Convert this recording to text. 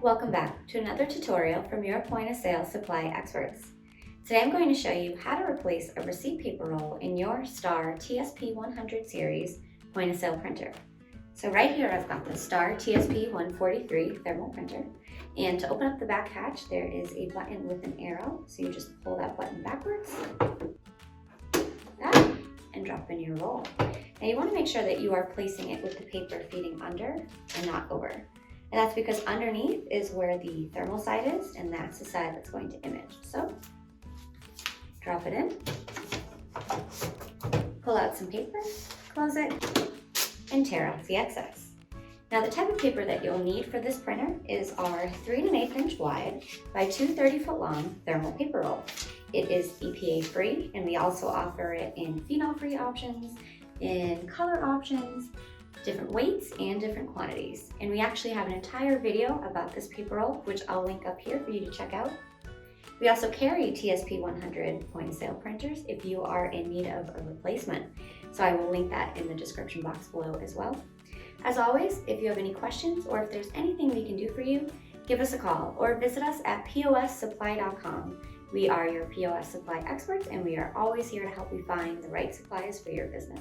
Welcome back to another tutorial from your point of sale supply experts. Today I'm going to show you how to replace a receipt paper roll in your Star TSP100 series point of sale printer. So right here I've got the Star TSP143 thermal printer, and to open up the back hatch there is a button with an arrow, so you just pull that button backwards, that, and drop in your roll. Now you want to make sure that you are placing it with the paper feeding under and not over. And that's because underneath is where the thermal side is, and that's the side that's going to image. So drop it in, pull out some paper, close it, and tear off the excess. Now the type of paper that you'll need for this printer is our 3 1/8 inch wide by 2 30-foot long thermal paper roll. It is EPA free, and we also offer it in phenol free options, in color options, different weights and different quantities. And we actually have an entire video about this paper roll, which I'll link up here for you to check out. We also carry TSP100 point of sale printers if you are in need of a replacement. So I will link that in the description box below as well. As always, if you have any questions or if there's anything we can do for you, give us a call or visit us at possupply.com. We are your POS supply experts, and we are always here to help you find the right supplies for your business.